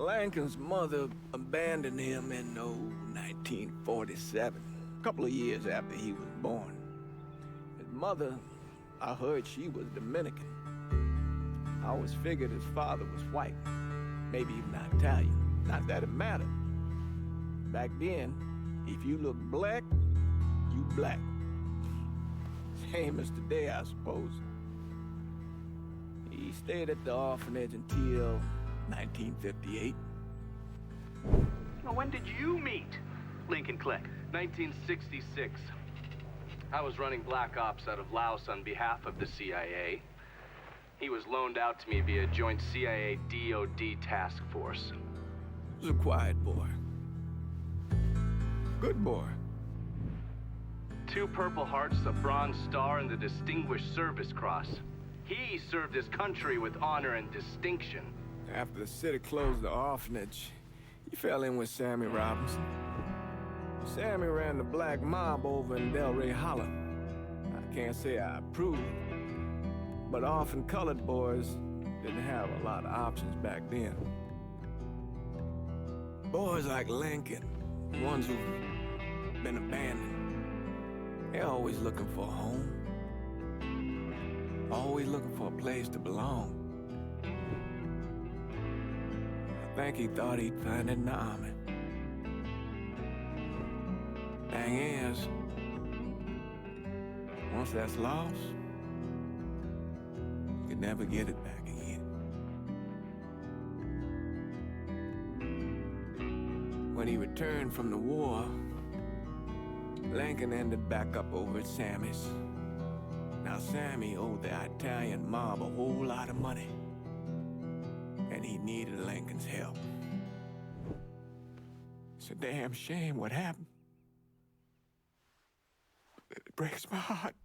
Lincoln's mother abandoned him in 1947, a couple of years after he was born. His mother, I heard she was Dominican. I always figured his father was white, maybe even Italian. Not that it mattered. Back then, if you look black, you black. Same as today, I suppose. He stayed at the orphanage until 1958. Well, when did you meet Lincoln Click? 1966. I was running Black Ops out of Laos on behalf of the CIA. He was loaned out to me via joint CIA-DOD task force. He was a quiet boy. Good boy. 2 Purple Hearts, a Bronze Star, and the Distinguished Service Cross. He served his country with honor and distinction. After the city closed the orphanage, he fell in with Sammy Robinson. Sammy ran the black mob over in Delray Hollow. I can't say I approved, but orphan colored boys didn't have a lot of options back then. Boys like Lincoln, ones who've been abandoned, they're always looking for a home. Always looking for a place to belong. I think he thought he'd find it in the army. Thing is, once that's lost, you can never get it back again. When he returned from the war, Lincoln ended back up over at Sammy's. Now Sammy owed the Italian mob a whole lot of money, and he needed Lincoln's help. It's a damn shame what happened. It breaks my heart.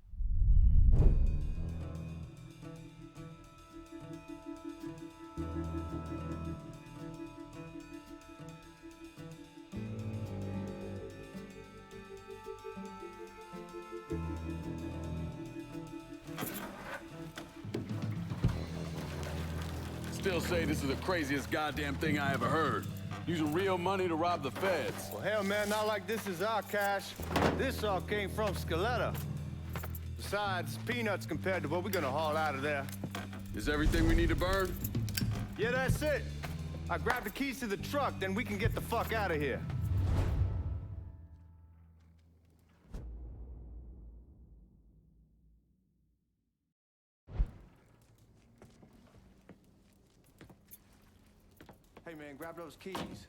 Still say this is the craziest goddamn thing I ever heard. Using real money to rob the feds. Well, hell, man, not like this is our cash. This all came from Scaletta. Besides, peanuts compared to what we're gonna haul out of there. Is everything we need to burn? Yeah, that's it. I grabbed the keys to the truck, then we can get the fuck out of here. Hey, man, grab those keys.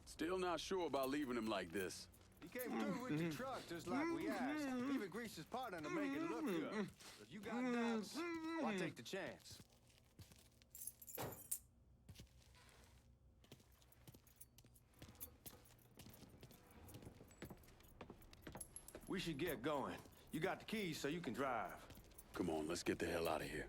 Still not sure about leaving him like this. You came through with your truck just like we asked. Even greased his partner to make it look good. If you got doubts, why take the chance? We should get going. You got the keys so you can drive. Come on, let's get the hell out of here.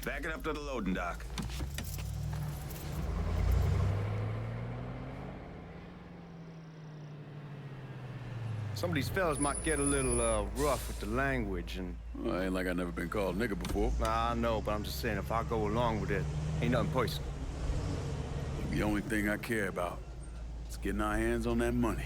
Back it up to the loading dock. Some of these fellas might get a little rough with the language, and Well, ain't like I never been called nigga before. I know, but I'm just saying if I go along with it, ain't nothing personal. The only thing I care about is getting our hands on that money.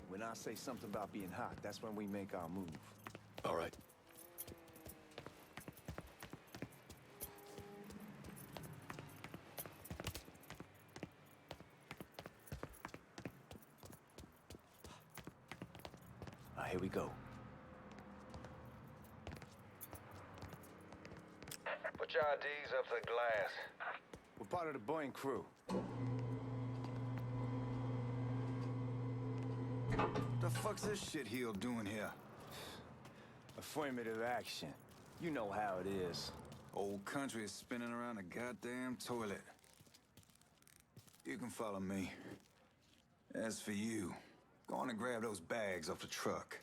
When I say something about being hot, that's when we make our move. All right. Here we go. Put your IDs up to the glass. We're part of the Boeing crew. The fuck's this shitheel doing here? Affirmative action. You know how it is. Old country is spinning around a goddamn toilet. You can follow me. As for you, go on and grab those bags off the truck.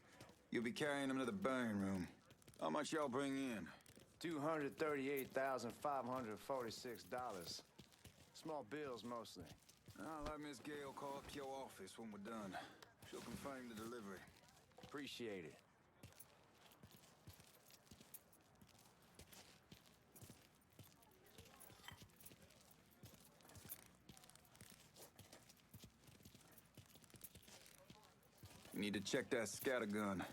You'll be carrying them to the burn room. How much y'all bring in? $238,546. Small bills mostly. I'll let Miss Gale call up your office when we're done. She'll confirm the delivery. Appreciate it. You need to check that scattergun.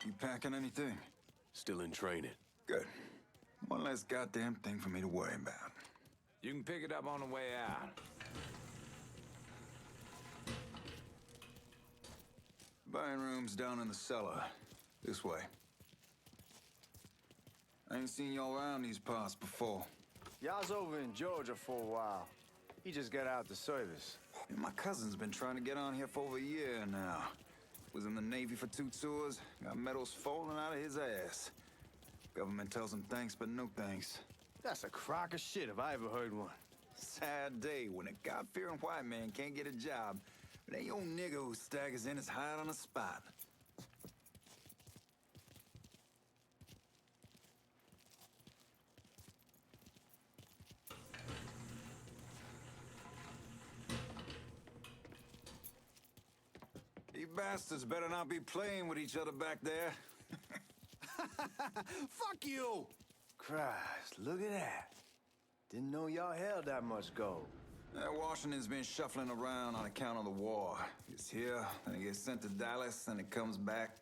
You packing anything? Still in training. Good. One less goddamn thing for me to worry about. You can pick it up on the way out. Burn room's down in the cellar. This way. I ain't seen y'all around these parts before. Y'all's over in Georgia for a while. He just got out the service. And my cousin's been trying to get on here for over a year now. Was in the Navy for 2 tours, got medals falling out of his ass. Government tells him thanks, but no thanks. That's a crock of shit if I ever heard one. Sad day when a God-fearing white man can't get a job, but ain't old nigga who staggers in his hide on the spot. You bastards better not be playing with each other back there. Fuck you! Christ, look at that. Didn't know y'all held that much gold. Washington's been shuffling around on account of the war. It's here, then it gets sent to Dallas, then it comes back.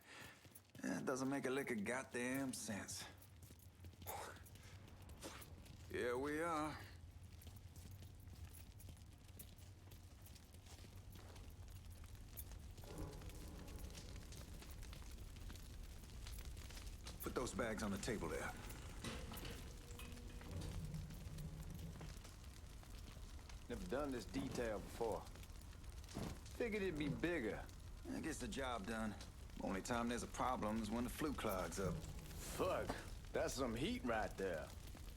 It doesn't make a lick of goddamn sense. Here we are. Put those bags on the table there. Never done this detail before. Figured it'd be bigger. It gets the job done. Only time there's a problem is when the flue clogs up. Fuck, that's some heat right there.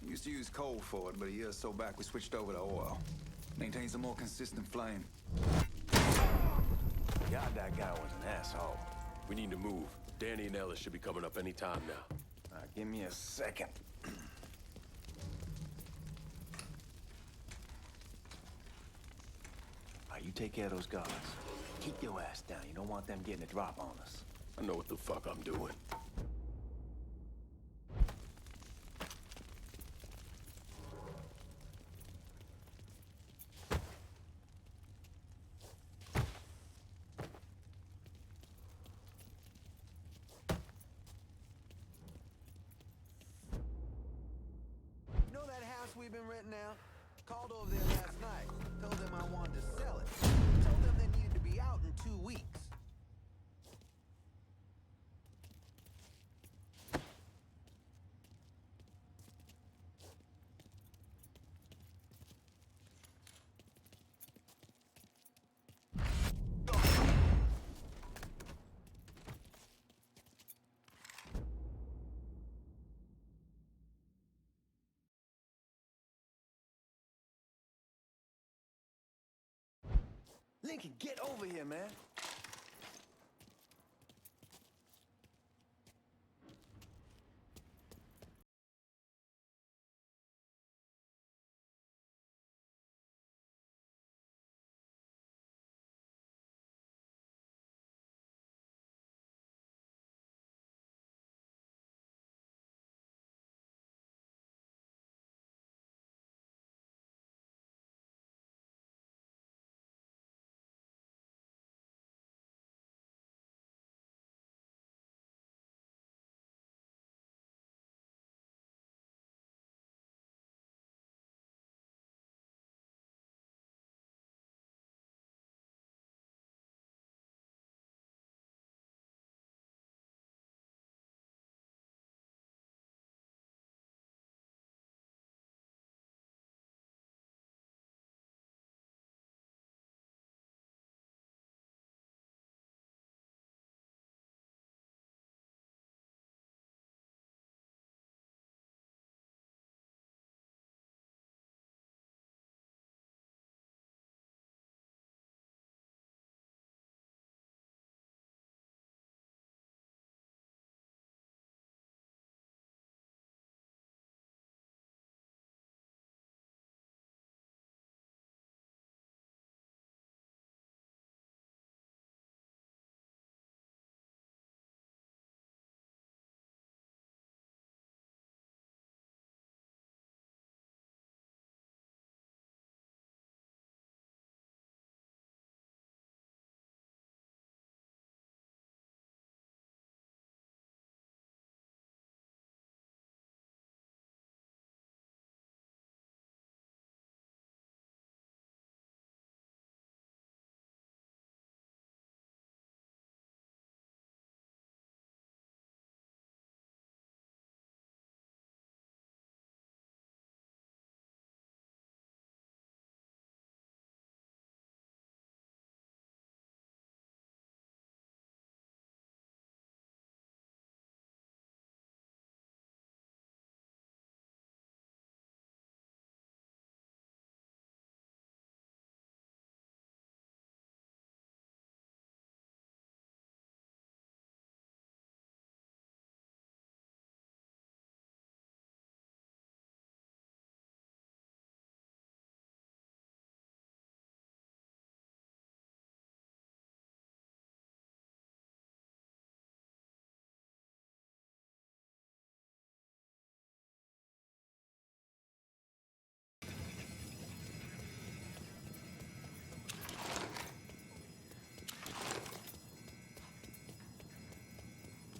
We used to use coal for it, but a year or so back we switched over to oil. Maintains a more consistent flame. God, that guy was an asshole. We need to move. Danny and Ellis should be coming up any time now. Give me a second. You take care of those guards. Keep your ass down. You don't want them getting a drop on us. I know what the fuck I'm doing. You know that house we've been renting out? Called over there last night. Told them I wanted to sell it. Told them they needed to be out in 2 weeks. Lincoln, get over here, man.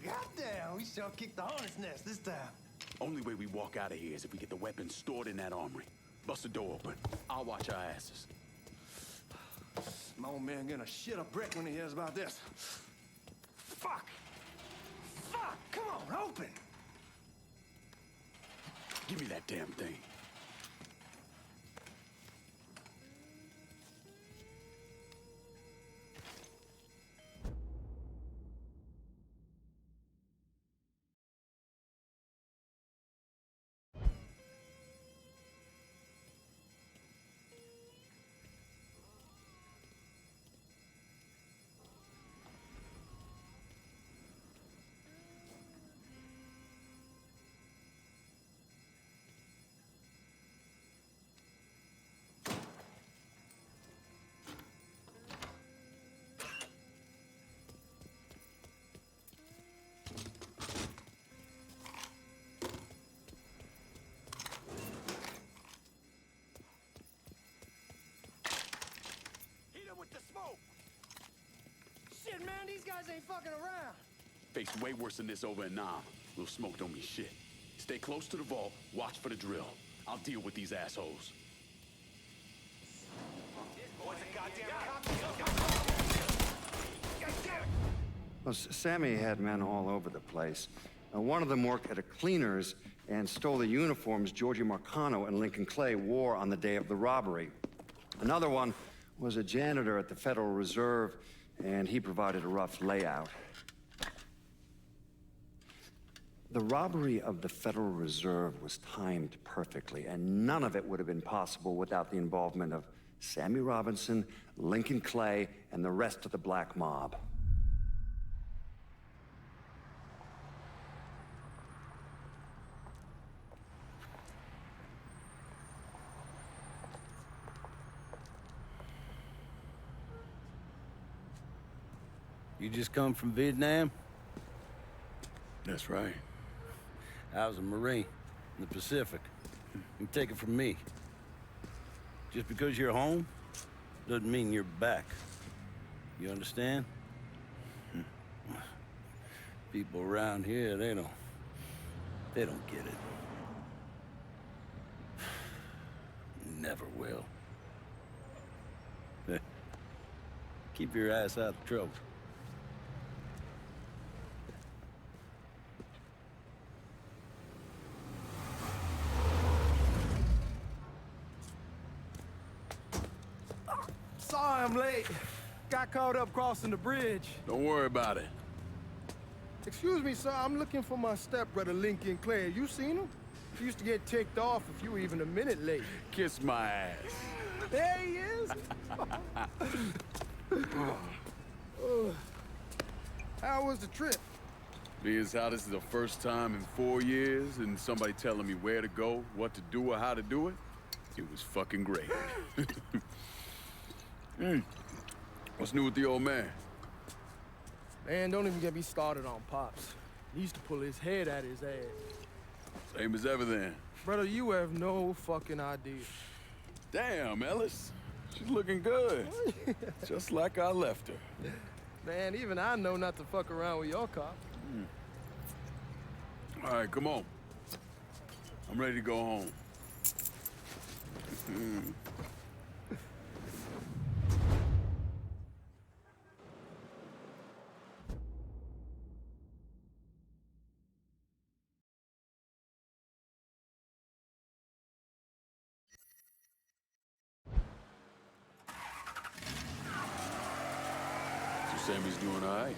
Goddamn, we sure kicked the hornet's nest this time. Only way we walk out of here is if we get the weapons stored in that armory. Bust the door open. I'll watch our asses. My old man gonna shit a brick when he hears about this. Fuck! Fuck! Come on, open! Give me that damn thing. Shit, man, these guys ain't fucking around. Faced way worse than this over in Nam. Little smoke don't mean shit. Stay close to the vault, watch for the drill. I'll deal with these assholes. Well, Sammy had men all over the place. One of them worked at a cleaner's and stole the uniforms Georgie Marcano and Lincoln Clay wore on the day of the robbery. Another one was a janitor at the Federal Reserve, and he provided a rough layout. The robbery of the Federal Reserve was timed perfectly, and none of it would have been possible without the involvement of Sammy Robinson, Lincoln Clay, and the rest of the black mob. You just come from Vietnam? That's right. I was a Marine in the Pacific. You take it from me. Just because you're home doesn't mean you're back. You understand? People around here, they don't get it. Never will. Keep your ass out of trouble. Sorry I'm late. Got caught up crossing the bridge. Don't worry about it. Excuse me, sir. I'm looking for my stepbrother, Lincoln Clay. You seen him? He used to get ticked off if you were even a minute late. Kiss my ass. There he is. How was the trip? Being how this is the first time in 4 years and somebody telling me where to go, what to do, or how to do it, it was fucking great. What's new with the old man? Man, don't even get me started on Pops. He used to pull his head out his ass. Same as ever then. Brother, you have no fucking idea. Damn, Ellis. She's looking good. Just like I left her. Man, even I know not to fuck around with your cop. All right, come on. I'm ready to go home. Sammy's doing all right.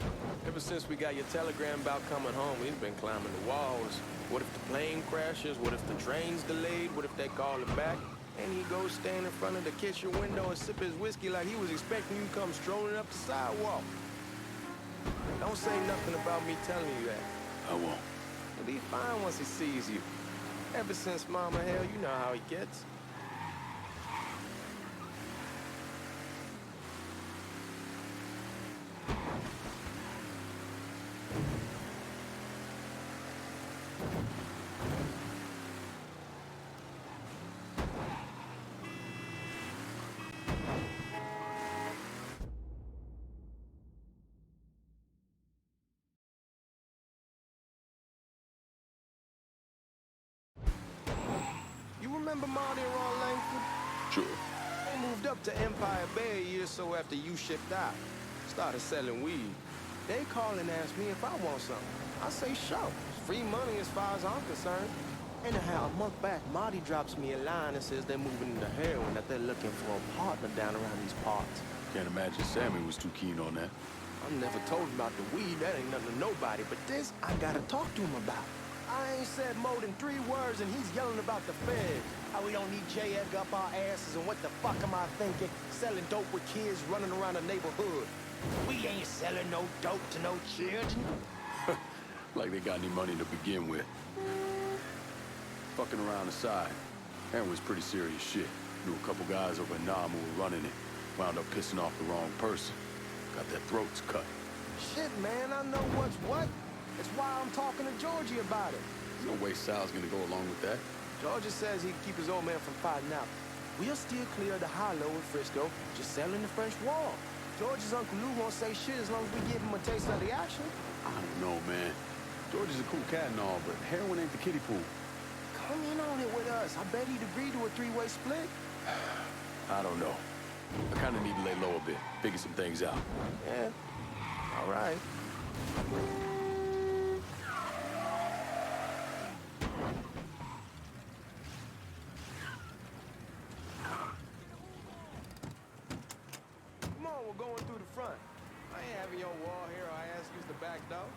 Ever since we got your telegram about coming home, we've been climbing the walls. What if the plane crashes? What if the train's delayed? What if they call him back? And he goes stand in front of the kitchen window and sip his whiskey like he was expecting you to come strolling up the sidewalk. Don't say nothing about me telling you that. I won't. He'll be fine once he sees you. Ever since Mama, hell, you know how he gets. Remember Marty and Ron Langford? Sure. They moved up to Empire Bay a year or so after you shipped out. Started selling weed. They call and ask me if I want something. I say, sure. It's free money as far as I'm concerned. Anyhow, a month back, Marty drops me a line and says they're moving into heroin, that they're looking for a partner down around these parts. Can't imagine Sammy was too keen on that. I never told him about the weed. That ain't nothing to nobody. But this, I gotta talk to him about. I ain't said more than 3 words and he's yelling about the feds. How we don't need J. Edgar up our asses and what the fuck am I thinking? Selling dope with kids running around the neighborhood. We ain't selling no dope to no children. Like they got any money to begin with. Fucking around aside, heroin's pretty serious shit. Knew a couple guys over in Nam who were running it. Wound up pissing off the wrong person. Got their throats cut. Shit, man, I know what's what. It's why I'm talking to Georgie about it. There's no way Sal's gonna go along with that. Georgie says he can keep his old man from fighting out. We'll still clear the hollow in Frisco, just selling the French wall. George's Uncle Lou won't say shit as long as we give him a taste of the action. I don't know, man. George is a cool cat and all, but heroin ain't the kiddie pool. Come in on it with us. I bet he'd agree to a 3-way split. I don't know. I kinda need to lay low a bit, figure some things out. Yeah, all right. Come on, we're going through the front. I ain't having your wall here. I ask you the back door.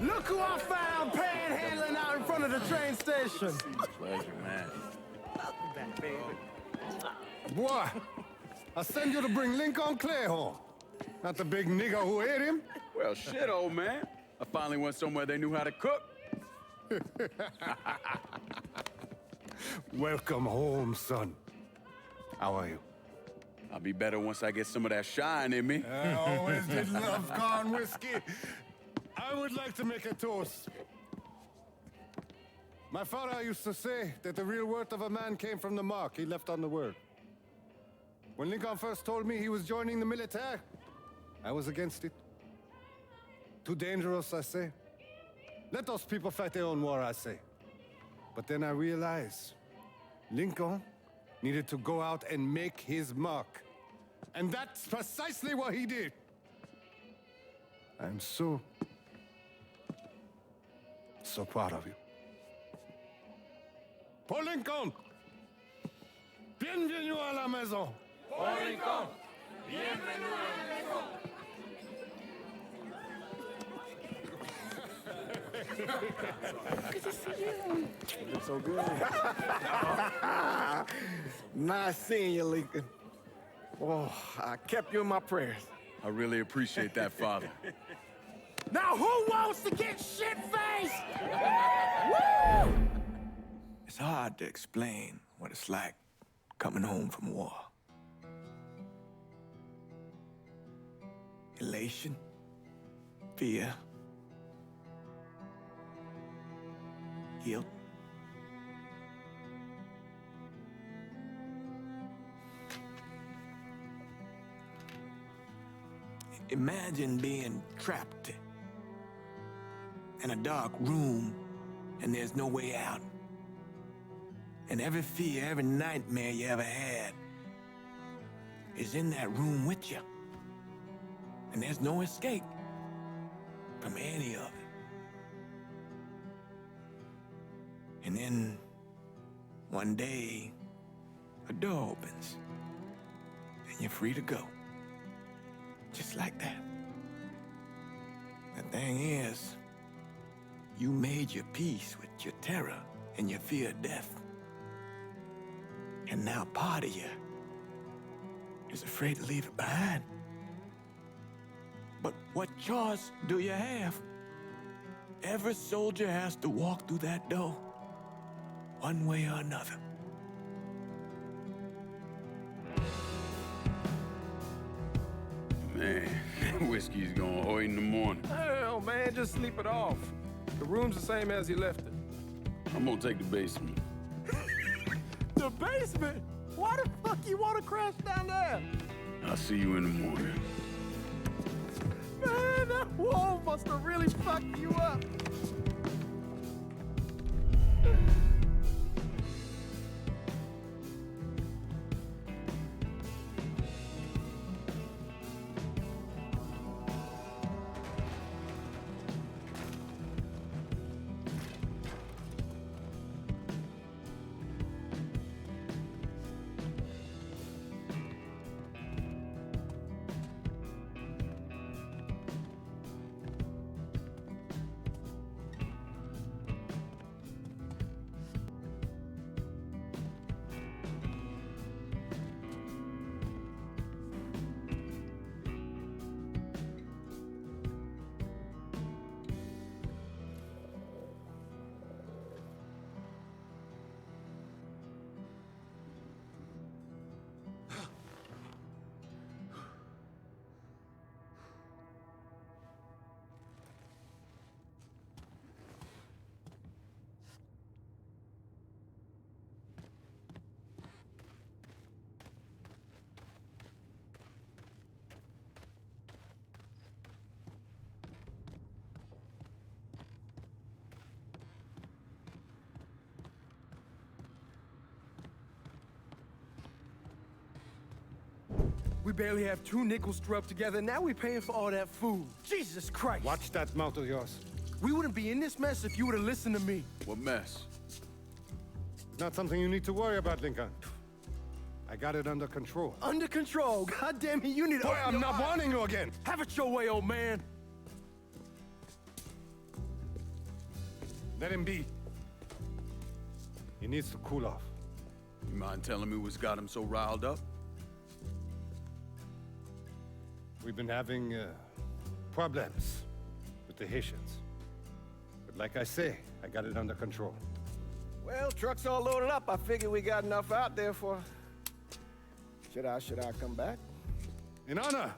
Look who I found panhandling out in front of the train station. Pleasure, man. Welcome back. Boy, I send you to bring Lincoln Clay home. Not the big nigger who ate him. Well, shit, old man. I finally went somewhere they knew how to cook. Welcome home, son. How are you? I'll be better once I get some of that shine in me. I always did love corn whiskey. I would like to make a toast. My father used to say that the real worth of a man came from the mark he left on the world. When Lincoln first told me he was joining the military, I was against it. Too dangerous, I say. Let those people fight their own war, I say. But then I realized Lincoln needed to go out and make his mark. And that's precisely what he did. I'm so proud of you. Paul Lincoln! Bienvenue à la maison! Paul Lincoln! Bienvenue à la maison! Good to see you. You look so good. Nice seeing you, Lincoln. Oh, I kept you in my prayers. I really appreciate that, Father. Now who wants to get shit-faced? Woo! It's hard to explain what it's like coming home from war. Elation, fear, guilt. Imagine being trapped in a dark room and there's no way out. And every fear, every nightmare you ever had is in that room with you. And there's no escape from any of it. And then one day, a door opens and you're free to go. Just like that. The thing is, you made your peace with your terror and your fear of death. And now part of you is afraid to leave it behind. But what choice do you have? Every soldier has to walk through that door, one way or another. Man, whiskey's going hoy in the morning. Hell, man, just sleep it off. The room's the same as you left it. I'm gonna take the basement. The basement? Why the fuck you want to crash down there? I'll see you in the morning. Man, that wall must have really fucked you up. We barely have 2 nickels to rub together, now we're paying for all that food. Jesus Christ! Watch that mouth of yours. We wouldn't be in this mess if you would have listened to me. What mess? Not something you need to worry about, Lincoln. I got it under control. Under control? God damn it, you need to... Boy, I'm not warning you again! Have it your way, old man! Let him be. He needs to cool off. You mind telling me what's got him so riled up? We've been having problems with the Haitians. But like I say, I got it under control. Well, truck's all loaded up. I figure we got enough out there for... Should I come back? In honor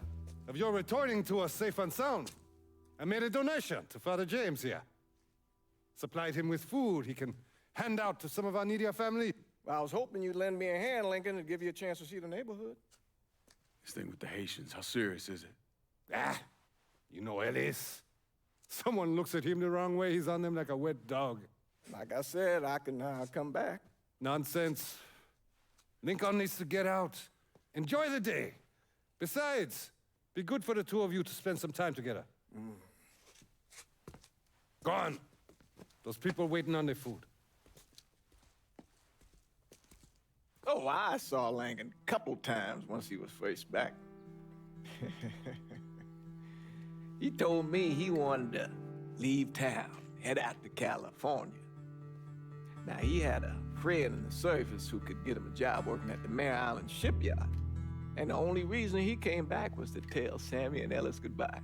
of your returning to us safe and sound, I made a donation to Father James here. Supplied him with food he can hand out to some of our needier family. Well, I was hoping you'd lend me a hand, Lincoln, and give you a chance to see the neighborhood. This thing with the Haitians, how serious is it? Ah, you know Ellis. Someone looks at him the wrong way, he's on them like a wet dog. Like I said, I can come back. Nonsense. Lincoln needs to get out. Enjoy the day. Besides, be good for the two of you to spend some time together. Go on. Those people waiting on their food. Oh, I saw Lincoln a couple times once he was first back. He told me he wanted to leave town, head out to California. Now, he had a friend in the service who could get him a job working at the Mare Island shipyard. And the only reason he came back was to tell Sammy and Ellis goodbye.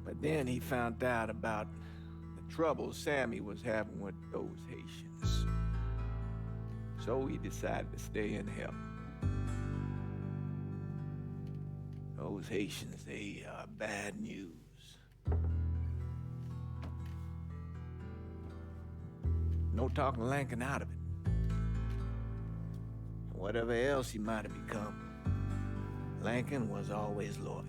But then he found out about the trouble Sammy was having with those Haitians. So he decided to stay and help. Those Haitians, they are bad news. No talking Lincoln out of it. Whatever else he might have become, Lincoln was always loyal.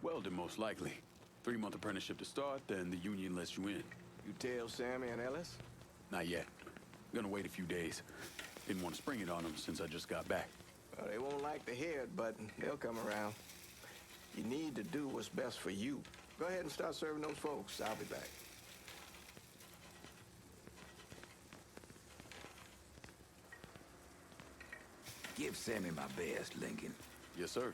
Welding, most likely. 3-month apprenticeship to start, then the union lets you in. You tell Sammy and Ellis? Not yet. Gonna wait a few days. Didn't want to spring it on them since I just got back. Well, they won't like to hear it, but they'll come around. You need to do what's best for you. Go ahead and start serving those folks. I'll be back. Give Sammy my best, Lincoln. Yes, sir.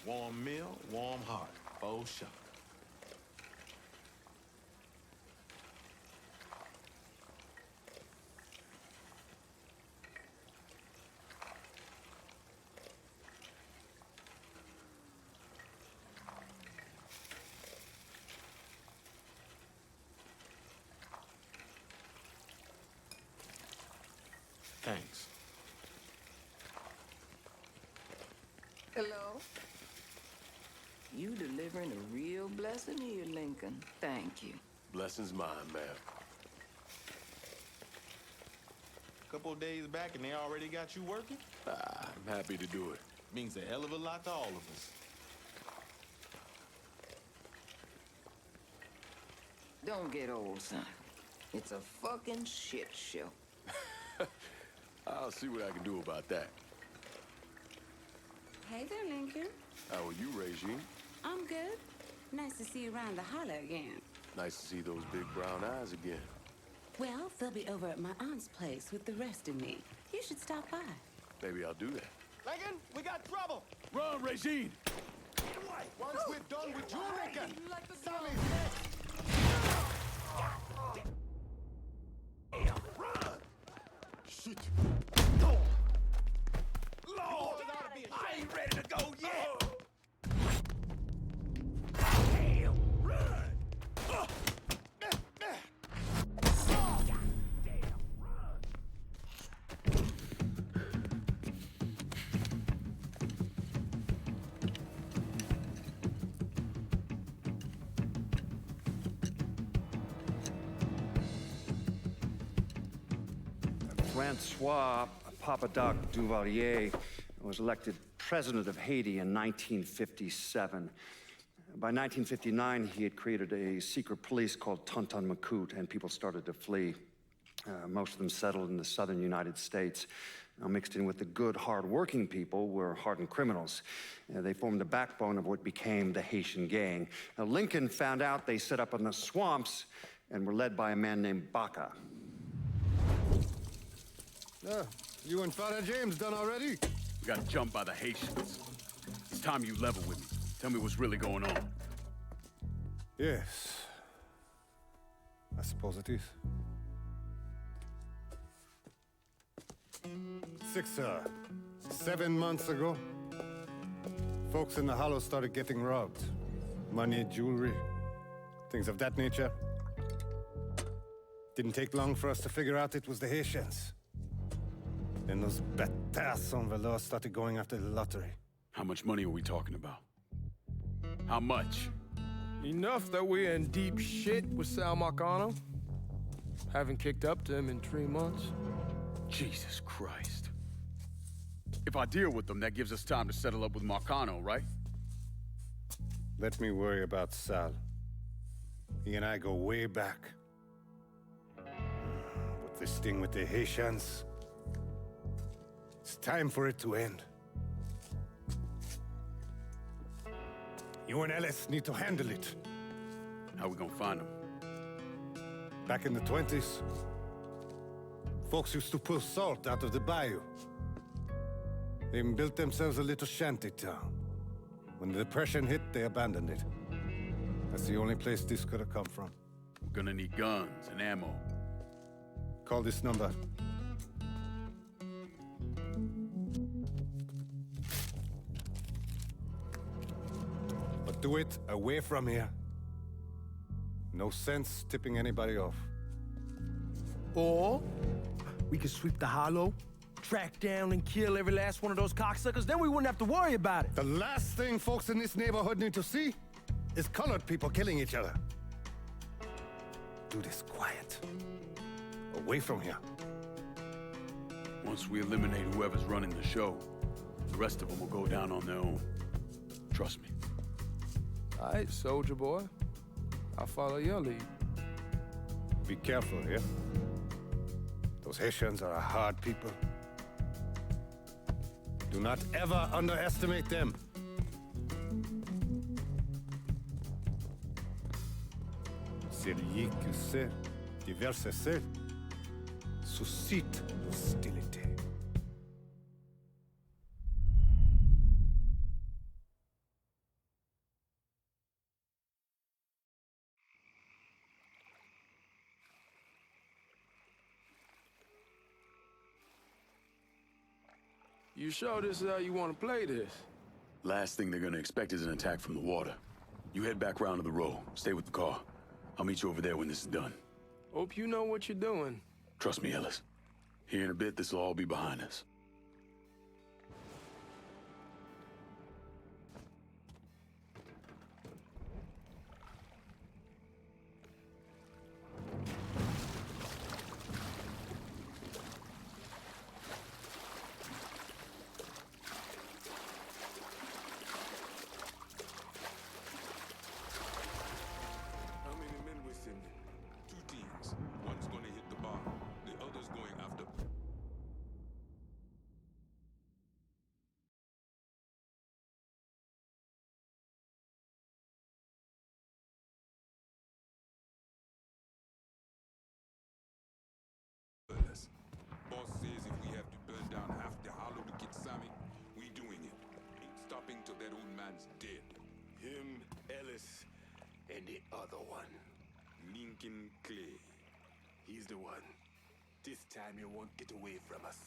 Warm meal, warm heart. Full shot. Thanks. Hello? You delivering a real blessing here, Lincoln. Thank you. Blessing's mine, ma'am. Couple of days back and they already got you working? I'm happy to do it. Means a hell of a lot to all of us. Don't get old, son. It's a fucking shit show. I'll see what I can do about that. Hey there, Lincoln. How are you, Regine? I'm good. Nice to see you around the holler again. Nice to see those big brown eyes again. Well, they'll be over at my aunt's place with the rest of me. You should stop by. Maybe I'll do that. Lincoln, we got trouble! Run, Regine! Once we're done with you, Lincoln, Sammy's next! Run! Shit! Lord, I ain't ready to go yet! Francois Papadoc Duvalier was elected president of Haiti in 1957. By 1959, he had created a secret police called Tonton Macoute, and people started to flee. Most of them settled in the southern United States. Mixed in with the good, hard-working people were hardened criminals. They formed the backbone of what became the Haitian gang. Now, Lincoln found out they set up in the swamps and were led by a man named Baca. You and Father James done already? We got jumped by the Haitians. It's time you level with me. Tell me what's really going on. Yes. I suppose it is. 7 months ago, folks in the Hollow started getting robbed. Money, jewelry, things of that nature. Didn't take long for us to figure out it was the Haitians. Then those bâtards on velours started going after the lottery. How much money are we talking about? How much? Enough that we're in deep shit with Sal Marcano. Haven't kicked up to him in 3 months. Jesus Christ. If I deal with them, that gives us time to settle up with Marcano, right? Let me worry about Sal. He and I go way back. But this thing with the Haitians, it's time for it to end. You and Ellis need to handle it. How we gonna find them? Back in the 20s, folks used to pull salt out of the bayou. They even built themselves a little shanty town. When the Depression hit, they abandoned it. That's the only place this could have come from. We're gonna need guns and ammo. Call this number. But do it away from here. No sense tipping anybody off. Or we could sweep the Hollow, track down and kill every last one of those cocksuckers, then we wouldn't have to worry about it. The last thing folks in this neighborhood need to see is colored people killing each other. Do this quiet. Away from here. Once we eliminate whoever's running the show, the rest of them will go down on their own. Trust me. All right, soldier boy. I'll follow your lead. Be careful here. Those Haitians are a hard people. Do not ever underestimate them. Celui qui sait diverser suscite hostilité. You sure this is how you want to play this? Last thing they're gonna expect is an attack from the water. You head back round to the row. Stay with the car. I'll meet you over there when this is done. Hope you know what you're doing. Trust me, Ellis. Here in a bit, this'll all be behind us. Boss says if we have to burn down half the Hollow to get Sammy, we doing it. Ain't stopping till that old man's dead. Him, Ellis, and the other one. Lincoln Clay. He's the one. This time he won't get away from us.